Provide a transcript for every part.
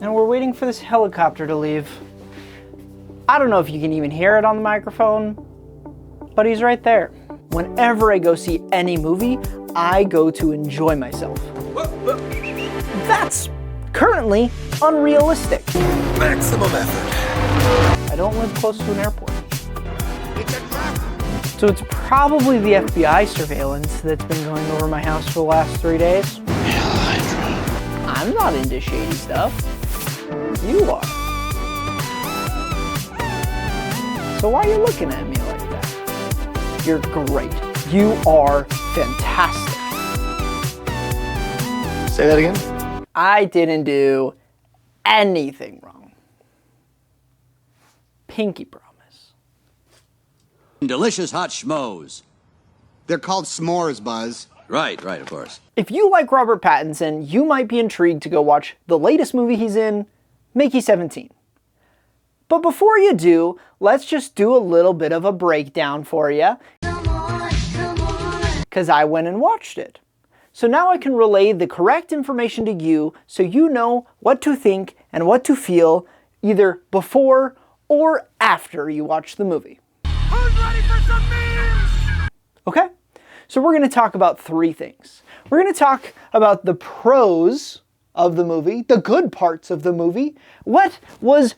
and we're waiting for this helicopter to leave. I don't know if you can even hear it on the microphone, but he's right there. Whenever I go see any movie, I go to enjoy myself. That's currently unrealistic. Maximum effort. I don't live close to an airport. So it's probably the FBI surveillance that's been going over my house for the last 3 days. I'm not into shady stuff. You are. So why are you looking at me like that? You're great. You are fantastic. Say that again? I didn't do anything wrong. Pinky promise. Delicious hot schmoes. They're called s'mores, Buzz. Right, of course. If you like Robert Pattinson, you might be intrigued to go watch the latest movie he's in, Mickey 17. But before you do, let's just do a little bit of a breakdown for you. Because I went and watched it. So now I can relay the correct information to you so you know what to think and what to feel either before or after you watch the movie. Who's ready for some memes? Okay? So we're going to talk about 3 things. We're going to talk about the pros of the movie, the good parts of the movie, what was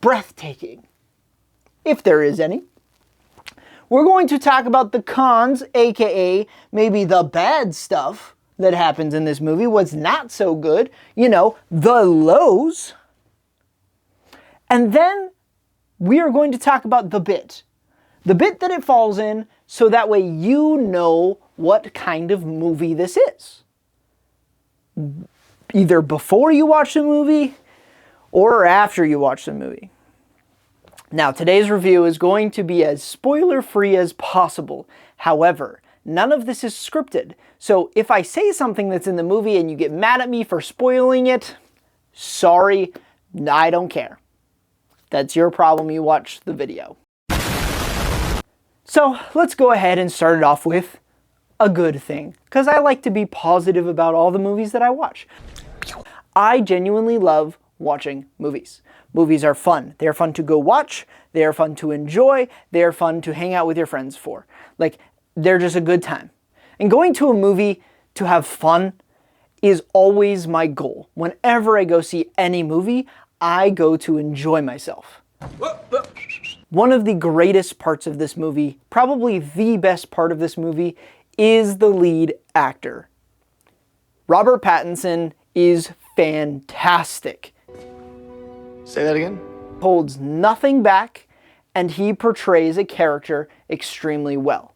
breathtaking, if there is any. We're going to talk about the cons, aka maybe the bad stuff that happens in this movie, what's not so good, you know, the lows. And then we are going to talk about the bit that it falls in, so that way you know what kind of movie this is. Either before you watch the movie or after you watch the movie. Now, today's review is going to be as spoiler-free as possible. However, none of this is scripted. So if I say something that's in the movie and you get mad at me for spoiling it, sorry, I don't care. That's your problem, you watch the video. So let's go ahead and start it off with a good thing, because I like to be positive about all the movies that I watch. I genuinely love watching movies. Movies are fun. They are fun to go watch. They are fun to enjoy. They are fun to hang out with your friends for. Like, they're just a good time. And going to a movie to have fun is always my goal. Whenever I go see any movie, I go to enjoy myself. One of the greatest parts of this movie, probably the best part of this movie, is the lead actor. Robert Pattinson is fantastic. Say that again? Holds nothing back, and he portrays a character extremely well.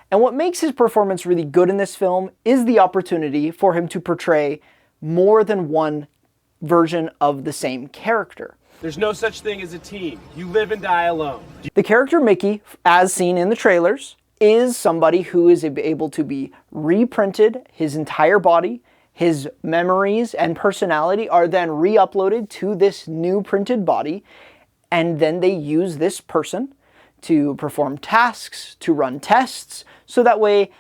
And what makes his performance really good in this film is the opportunity for him to portray more than one version of the same character. There's no such thing as a team. You live and die alone. The character Mickey, as seen in the trailers, is somebody who is able to be reprinted. His entire body, his memories and personality are then re-uploaded to this new printed body, and then they use this person to perform tasks, to run tests, so that way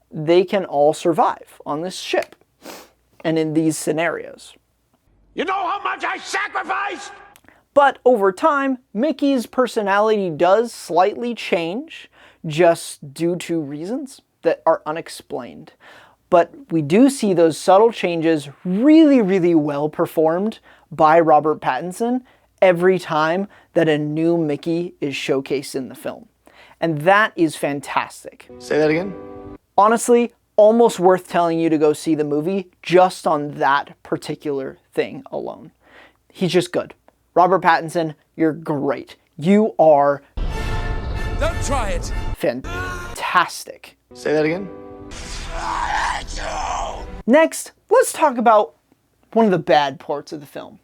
they can all survive on this ship and in these scenarios. You know how much I sacrificed? But over time, Mickey's personality does slightly change, just due to reasons that are unexplained. But we do see those subtle changes really, really well performed by Robert Pattinson every time that a new Mickey is showcased in the film. And that is fantastic. Say that again? Honestly, almost worth telling you to go see the movie just on that particular thing alone. He's just good. Robert Pattinson, you're great. You are... Don't try it. Fantastic. Say that again? Next, let's talk about one of the bad parts of the film.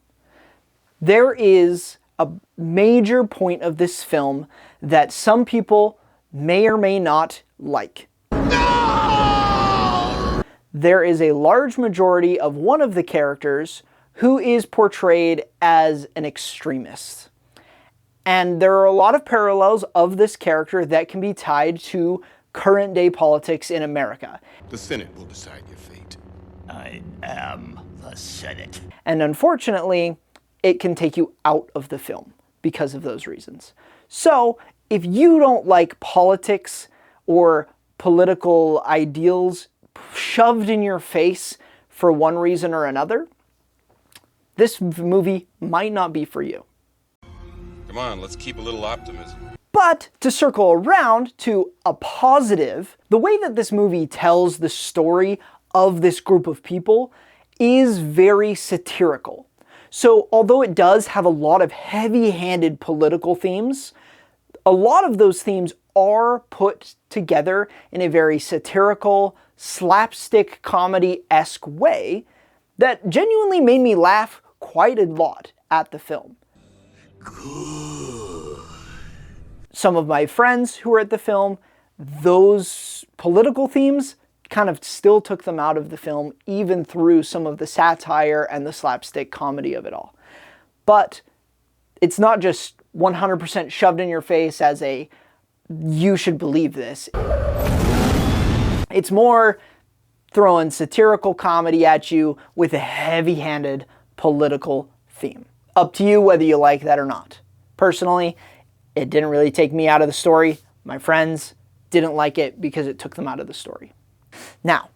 There is a major point of this film that some people may or may not like. No! There is a large majority of one of the characters who is portrayed as an extremist. And there are a lot of parallels of this character that can be tied to current day politics in America. The Senate will decide your fate. I am the Senate. And unfortunately, it can take you out of the film because of those reasons. So if you don't like politics or political ideals shoved in your face for one reason or another, this movie might not be for you. Come on, let's keep a little optimism. But to circle around to a positive, the way that this movie tells the story of this group of people is very satirical. So although it does have a lot of heavy-handed political themes, a lot of those themes are put together in a very satirical, slapstick comedy-esque way that genuinely made me laugh quite a lot at the film. Some of my friends who were at the film, those political themes kind of still took them out of the film, even through some of the satire and the slapstick comedy of it all. But it's not just 100% shoved in your face as a, you should believe this. It's more throwing satirical comedy at you with a heavy-handed political theme. Up to you whether you like that or not. Personally, it didn't really take me out of the story. My friends didn't like it because it took them out of the story. Now,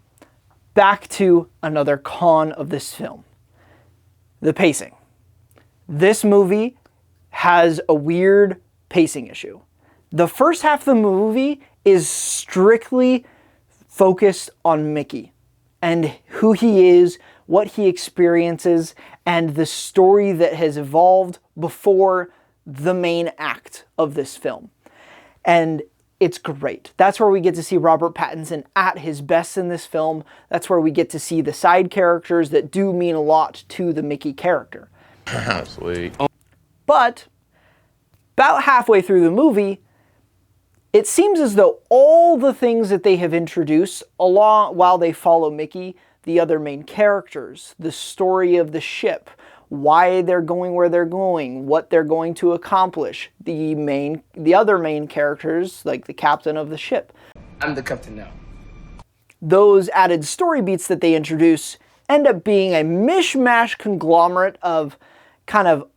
back to another con of this film. The pacing. This movie has a weird pacing issue. The first half of the movie is strictly focused on Mickey and who he is, what he experiences, and the story that has evolved before the main act of this film. And it's great. That's where we get to see Robert Pattinson at his best in this film. That's where we get to see the side characters that do mean a lot to the Mickey character. Sweet. But about halfway through the movie, it seems as though all the things that they have introduced along while they follow Mickey, the other main characters, the story of the ship, why they're going where they're going, what they're going to accomplish, the other main characters, like the captain of the ship. I'm the captain now. Those added story beats that they introduce end up being a mishmash conglomerate of kind of,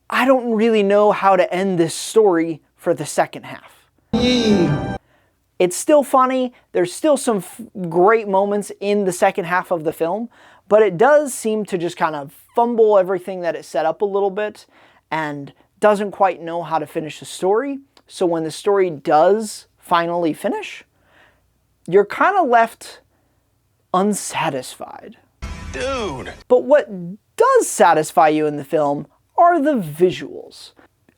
I don't really know how to end this story for the second half. It's still funny, there's still some great moments in the second half of the film, but it does seem to just kind of fumble everything that it set up a little bit and doesn't quite know how to finish the story. So when the story does finally finish, you're kind of left unsatisfied. Dude! But what does satisfy you in the film are the visuals.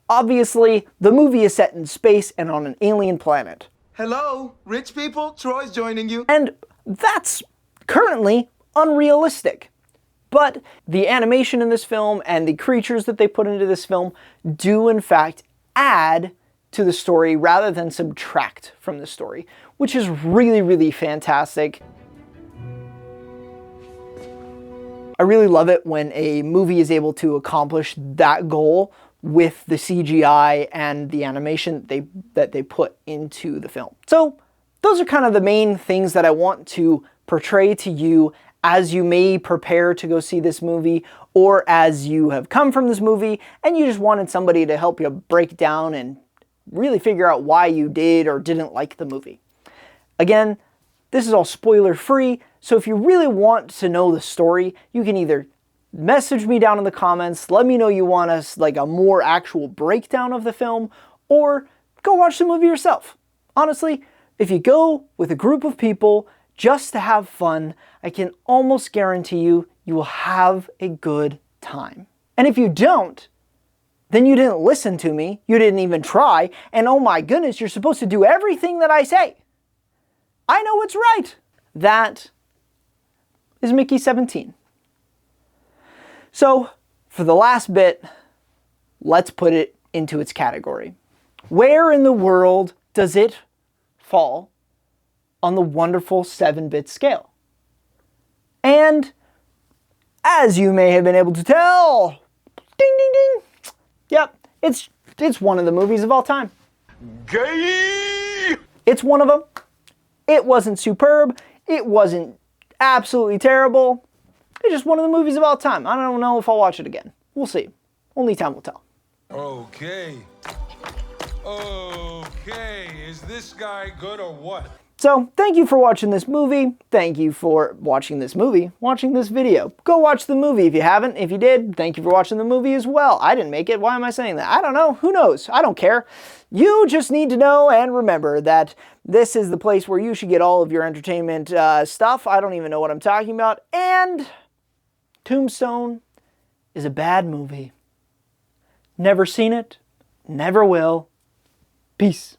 Obviously, the movie is set in space and on an alien planet. Hello, rich people, Troy's joining you. And that's currently unrealistic. But the animation in this film and the creatures that they put into this film do in fact add to the story rather than subtract from the story, which is really, really fantastic. I really love it when a movie is able to accomplish that goal with the CGI and the animation that they put into the film. So those are kind of the main things that I want to portray to you as you may prepare to go see this movie, or as you have come from this movie and you just wanted somebody to help you break down and really figure out why you did or didn't like the movie. Again, this is all spoiler free, so if you really want to know the story, you can either message me down in the comments, let me know you want us like a more actual breakdown of the film, or go watch the movie yourself. Honestly, if you go with a group of people just to have fun, I can almost guarantee you will have a good time. And if you don't, then you didn't listen to me, you didn't even try, and oh my goodness, you're supposed to do everything that I say. I know what's right. That is Mickey 17. So, for the last bit, let's put it into its category. Where in the world does it fall on the wonderful 7-bit scale? And, as you may have been able to tell, ding ding ding, yep, it's one of the movies of all time. Gay! It's one of them. It wasn't superb, it wasn't absolutely terrible, it's just one of the movies of all time. I don't know if I'll watch it again. We'll see. Only time will tell. Okay. Okay, is this guy good or what? So, thank you for watching this movie. Thank you for watching this video. Go watch the movie if you haven't. If you did, thank you for watching the movie as well. I didn't make it. Why am I saying that? I don't know. Who knows? I don't care. You just need to know and remember that this is the place where you should get all of your entertainment stuff. I don't even know what I'm talking about. And Tombstone is a bad movie. Never seen it. Never will. Peace.